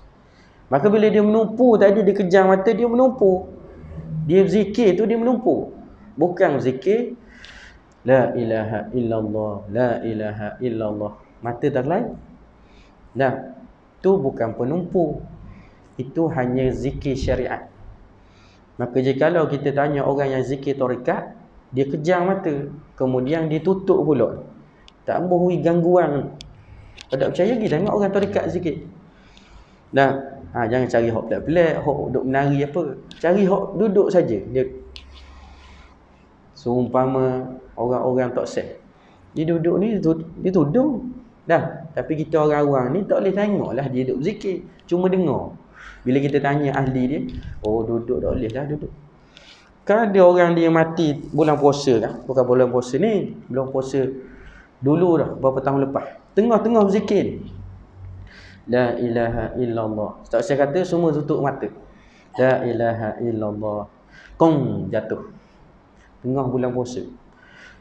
Maka bila dia menumpu tadi, dia kejar mata, dia menumpu. Dia berzikir tu, dia menumpu. Bukan berzikir la ilaha illallah, la ilaha illallah, mata tak lain. Nah, tu bukan penumpu. Itu hanya zikir syariat. Maka jikalau kita tanya orang yang zikir tarekat, dia kejar mata, kemudian dia tutup pula, tak boleh gangguan. Kalau tak percaya pergi tengok orang tarekat zikir. Nah, jangan cari hok pelik-pelik, hok duk menari apa. Cari hok duduk saja. Dia seumpama orang-orang tak sah. Dia duduk ni, dia tudung. Dah, tapi kita orang-orang ni tak boleh tengoklah dia duduk zikir, cuma dengar. Bila kita tanya ahli dia, duduk tak boleh lah duduk. Kan ada orang dia mati bulan puasa kan, bukan bulan puasa ni, bulan puasa dulu dah, berapa tahun lepas. Tengah-tengah berzikir. La ilaha illallah. Tak saya kata semua tutup mata. La ilaha illallah. Jatuh. Tengah bulan puasa.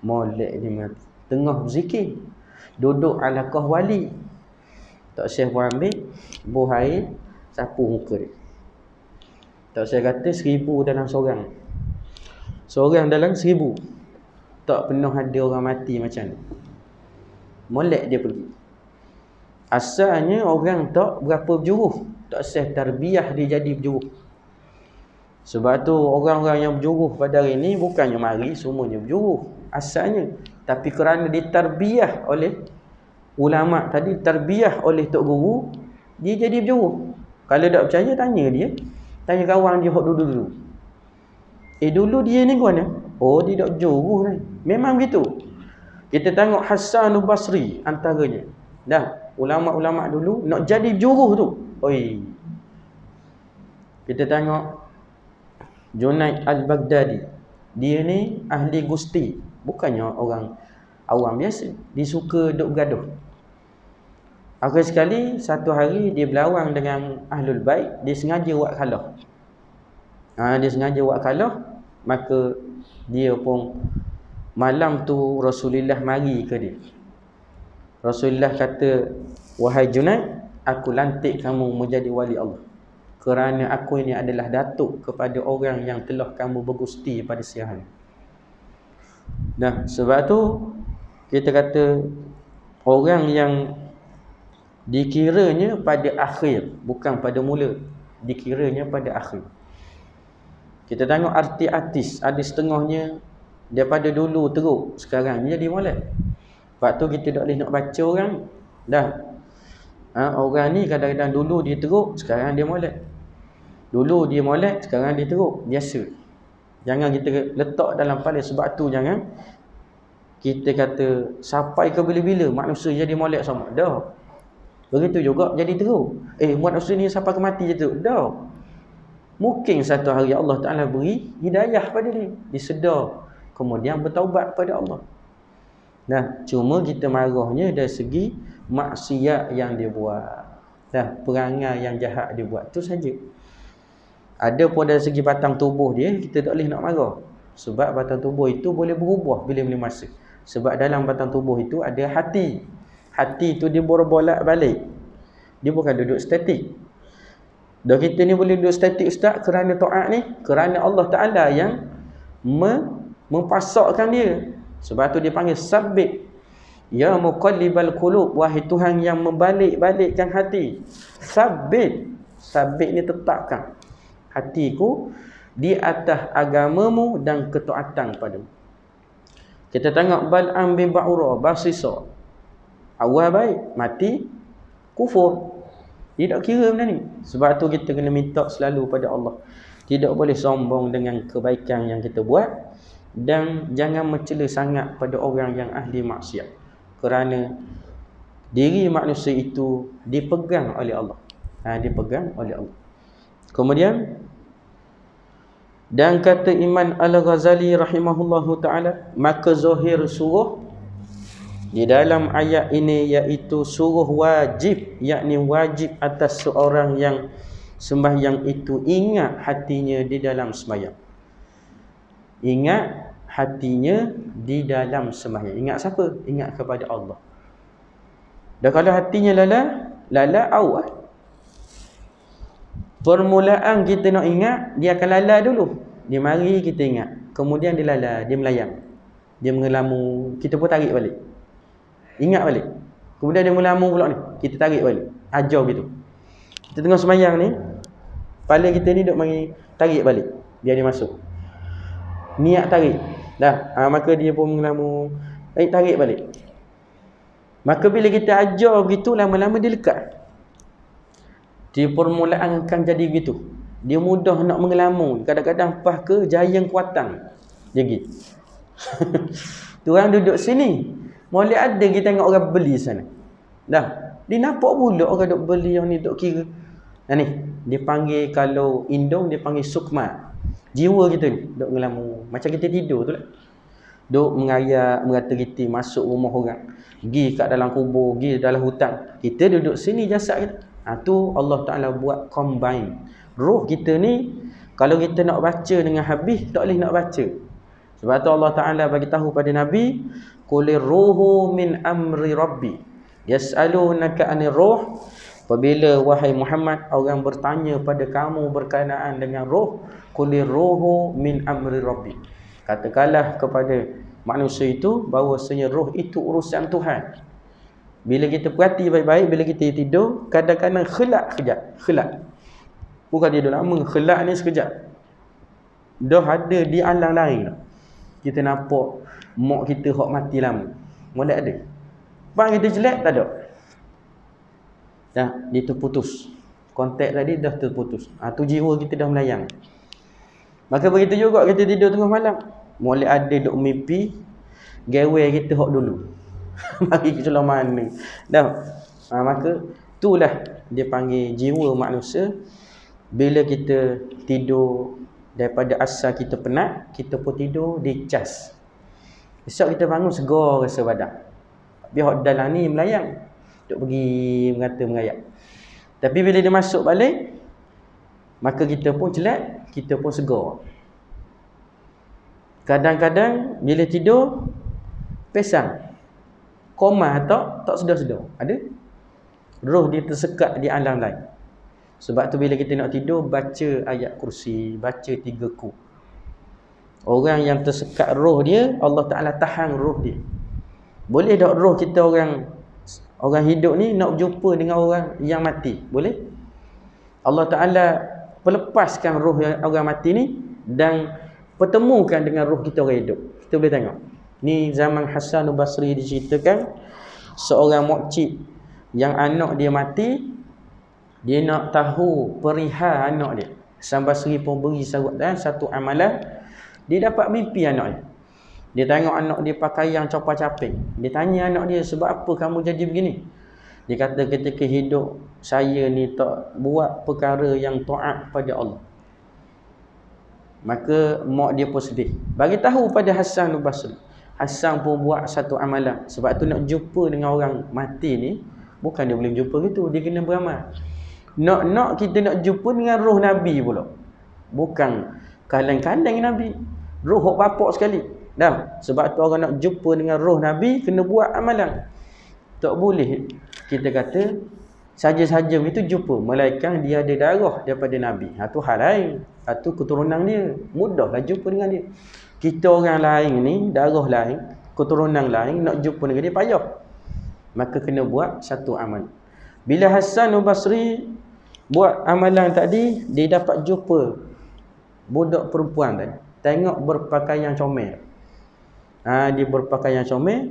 Molek dia mati. Tengah berzikir. Duduk alaqah wali. Tak saya pun ambil buah air, sapu muka dia. Tak saya kata 1000 dalam seorang. Seorang dalam 1000. Tak pernah ada orang mati macam ni. Molek dia pergi. Asalnya orang tak berapa berjuruh. Tak sah tarbiyah dia jadi berjuruh. Sebab tu orang-orang yang berjuruh pada hari ni bukannya mari semuanya berjuruh asalnya, tapi kerana ditarbiyah oleh ulama tadi, tarbiyah oleh tok guru, dia jadi berjuruh. Kalau tak percaya tanya dia, tanya kawan dia hok dulu-dulu. Dulu dia ni ke mana? Oh, dia tak berjuruh ni. Memang begitu. Kita tengok Hasan al-Basri antaranya. Dah, ulama-ulama dulu nak jadi berjuruh tu. Oi. Kita tengok Junaid al-Baghdadi. Dia ni ahli gusti, bukannya orang awam biasa. Dia suka duk bergaduh. Akhir sekali satu hari dia berlawang dengan Ahlul Bait, dia sengaja buat kalah. Dia sengaja buat kalah, maka dia pun malam tu Rasulullah mari ke dia. Rasulullah kata, "Wahai Junaid, aku lantik kamu menjadi wali Allah. Kerana aku ini adalah datuk kepada orang yang telah kamu bergusti pada siang hari." Nah, sebab tu kita kata orang yang dikiranya pada akhir, bukan pada mula, dikiranya pada akhir. Kita tengok artis, ada setengahnya daripada dulu teruk, sekarang ni jadi molek. Sebab tu kita tak boleh nak baca orang. Dah, orang ni kadang-kadang dulu dia teruk, sekarang dia molek. Dulu dia molek, sekarang dia teruk. Biasa. Jangan kita letak dalam kepala. Sebab tu jangan kita kata sampai ke bila-bila manusia jadi molek sama. Dah. Begitu juga jadi teruk. Manusia ni sampai ke mati je teruk. Dah. Mungkin satu hari Allah Ta'ala beri hidayah pada dia. Dia sedar. Kemudian bertaubat pada Allah. Nah, cuma kita marahnya dari segi maksiat yang dia buat. Dah, perangai yang jahat dia buat. Itu saja. Ada pun dari segi batang tubuh dia, kita tak boleh nak marah. Sebab batang tubuh itu boleh berubah bila-bila masa. Sebab dalam batang tubuh itu ada hati. Hati itu dia bolak-balik. Dia bukan duduk statik. Dan kita ni boleh duduk statik ustaz kerana taat ni, kerana Allah Ta'ala yang mempasakkan dia. Sebab tu dia panggil sabit. Ya muqallibal qulub, wahai Tuhan yang membalik-balikkan hati. Sabit. Sabit ni tetapkan hatiku di atas agamamu dan ketaatan padamu. Kita tengok Bal'am bin Ba'urah, Basisa. Awal baik, mati kufur. Dia tak kira benda ni. Sebab tu kita kena minta selalu pada Allah. Tidak boleh sombong dengan kebaikan yang kita buat. Dan jangan mencela sangat pada orang yang ahli maksiat. Kerana diri manusia itu dipegang oleh Allah. Dipegang oleh Allah. Kemudian, dan kata Imam Al-Ghazali rahimahullahu ta'ala, maka zahir surah di dalam ayat ini iaitu suruh wajib, yakni wajib atas seorang yang sembahyang itu ingat hatinya di dalam sembahyang. Ingat hatinya di dalam sembahyang. Ingat siapa? Ingat kepada Allah. Dan kalau hatinya lala awal. Permulaan kita nak ingat, dia akan lala dulu. Dia mari kita ingat. Kemudian dia lala, dia melayang. Dia mengelamu, kita pun tarik balik. Ingat balik. Kemudian dia melamu pula ni, kita tarik balik. Ajar gitu. Kita tengah semayang ni, kepala kita ni duk mari tarik balik biar dia masuk. Niat tarik. Dah, maka dia pun mengelamu, tarik balik. Maka bila kita ajar begitu, lama-lama dia lekat. Di permulaan akan jadi begitu. Dia mudah nak mengelamu. Kadang-kadang pas ke jayang kuatan. Dia pergi. Tu orang duduk sini. Boleh ada kita tengok orang beli sana. Dah. Dia nampak pula orang duk beli yang ni duk kira. Ni. Dia panggil kalau indung dia panggil sukma. Jiwa kita ni. Duk ngelamu. Macam kita tidur tu lah. Duk mengayak, merata-riti masuk rumah orang. Pergi kat dalam kubur, pergi dalam hutan. Kita duduk sini jasad kita. Tu Allah Ta'ala buat combine. Roh kita ni, kalau kita nak baca dengan habis, tak boleh nak baca. Sebab tu Allah Ta'ala bagi tahu pada Nabi, Qulir ruhu min amri rabbi yas'alunaka anir ruh. Apabila wahai Muhammad, orang bertanya pada kamu berkenaan dengan roh, Qulir ruhu min amri rabbi. Katakanlah kepada manusia itu bahawasanya roh itu urusan Tuhan. Bila kita perhati baik-baik, bila kita tidur, kadang-kadang khelak sekejap. Khelak. Bukan tidur lama, khelak ni sekejap. Dah ada di alam lain. Kita nampak mak kita hok mati lama. Molek ada. Bang kita jelek, tak ada. Dah, dia terputus. Kontak tadi dah terputus. Tu jiwa kita dah melayang. Maka begitu juga kita tidur tengah malam. Molek ada duk mimpi gawe kita hok dulu. Mari kita celah mana. Dah. Maka itulah dia panggil jiwa manusia. Bila kita tidur daripada asal kita penat, kita pun tidur dicas. Esok kita bangun segar rasa badan. Biar hok dalam ni melayang. Duk pergi mengata mengayak. Tapi bila dia masuk balik, maka kita pun jelek, kita pun segar. Kadang-kadang bila tidur pesang. Koma atau tak sedar-sedar. Ada? Roh dia tersekat di alam lain. Sebab tu bila kita nak tidur, baca ayat kursi, baca 3 ku. Orang yang tersekat roh dia, Allah Ta'ala tahan roh dia. Boleh tak roh kita orang hidup ni nak berjumpa dengan orang yang mati? Boleh? Allah Ta'ala pelepaskan roh orang mati ni dan pertemukan dengan roh kita orang hidup. Kita boleh tengok. Ni zaman Hasan Basri diceritakan, seorang mukcik yang anak dia mati, dia nak tahu perihal anak dia. Hasan Basri pun beri satu amalan. Dia dapat mimpi anak dia. Dia tengok anak dia pakaian capar-caping. Dia tanya anak dia, sebab apa kamu jadi begini? Dia kata, ketika hidup saya ni tak buat perkara yang taat pada Allah. Maka mak dia pun sedih. Bagi tahu pada Hasan Basri. Hasan pun buat satu amalan. Sebab tu nak jumpa dengan orang mati ni, bukan dia boleh jumpa gitu, dia kena beramal. Nak kita nak jumpa dengan roh Nabi pula. Bukan kaleng-kaleng Nabi. Roh hok bapak sekali. Dah. Sebab tu orang nak jumpa dengan roh Nabi, kena buat amalan. Tak boleh kita kata saja-saja itu jumpa. Melainkan dia ada darah daripada Nabi. Tu hal lain. Tu keturunan dia. Mudahlah jumpa dengan dia. Kita orang lain ni, darah lain, keturunan lain, nak jumpa dengan dia payah. Maka kena buat satu amal. Bila Hasan Basri buat amalan tadi, dia dapat jumpa budak perempuan tadi. Tengok berpakaian comel. Dia berpakaian comel.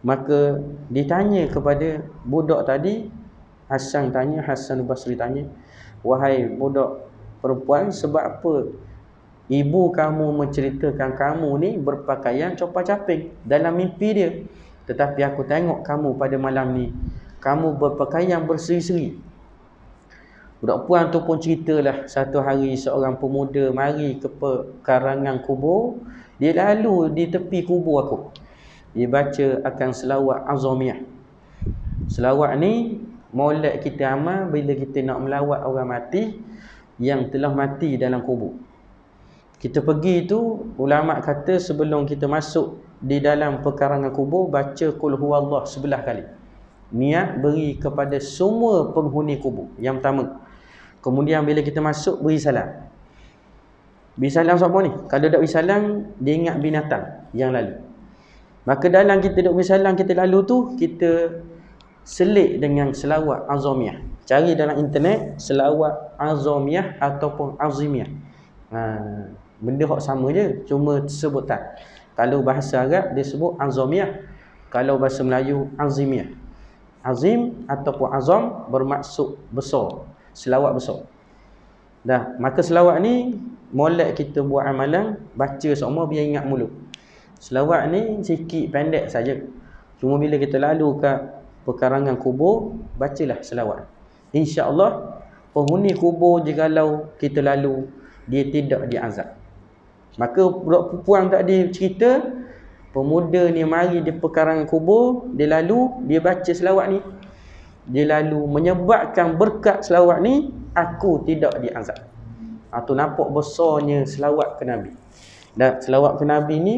Maka ditanya kepada budak tadi, Hasan Basri tanya, wahai budak perempuan, sebab apa ibu kamu menceritakan kamu ni berpakaian capar-caping dalam mimpi dia? Tetapi aku tengok kamu pada malam ni, kamu berpakaian berseri-seri. Budak puan tu pun ceritalah, satu hari seorang pemuda mari ke karangan kubur. Dia lalu di tepi kubur aku. Dia baca akan selawat azamiyah. Selawat ni molek kita amal bila kita nak melawat orang mati yang telah mati dalam kubur. Kita pergi tu, ulama kata sebelum kita masuk di dalam perkarangan kubur, baca qul huwallah 11 kali. Niat beri kepada semua penghuni kubur. Yang pertama. Kemudian bila kita masuk, beri salam. Beri salam siapa ni? Kalau tak beri salam, dia ingat binatang yang lalu. Maka dalam kita duk beri salam, kita lalu tu, kita selit dengan selawat azamiyah. Cari dalam internet selawat azamiyah ataupun azimiyah. Benda hak sama je, cuma sebutan. Kalau bahasa Arab dia sebut azamiyah, kalau bahasa Melayu azimiyah. Azim ataupun azam bermaksud besar, selawat besar. Dah, maka selawat ni molek kita buat amalan, baca semua biar ingat mulut. Selawat ni sikit pendek saja. Cuma bila kita lalu kat perkarangan kubur, bacalah selawat. InsyaAllah penghuni kubur jikalau kita lalu, dia tidak diazab. Maka budak perempuan tadi cerita, pemuda ni mari di perkarangan kubur, dia lalu, dia baca selawat ni. Dia lalu menyebabkan berkat selawat ni, aku tidak diazab. Tu nampak besarnya selawat ke Nabi. Dan selawat ke Nabi ni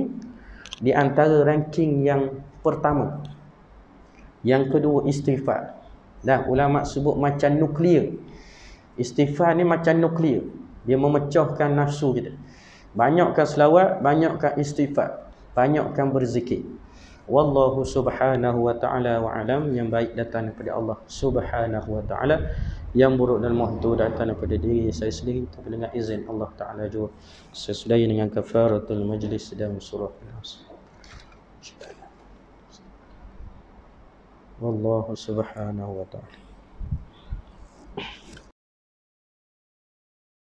di antara ranking yang pertama. Yang kedua istighfar. Dan ulama sebut macam nuklear. Istighfar ni macam nuklear. Dia memecahkan nafsu kita. Banyakkan selawat, banyakkan istighfar, banyakkan berzikir. Wallahu subhanahu wa ta'ala wa alam. Yang baik datang daripada Allah subhanahu wa ta'ala, yang buruk dan muhtu datang daripada diri saya sendiri. Tapi dengan izin Allah Ta'ala juga sesuai dengan kafaratul majlis dalam surah An-Nas. Wallahu subhanahu wa ta'ala.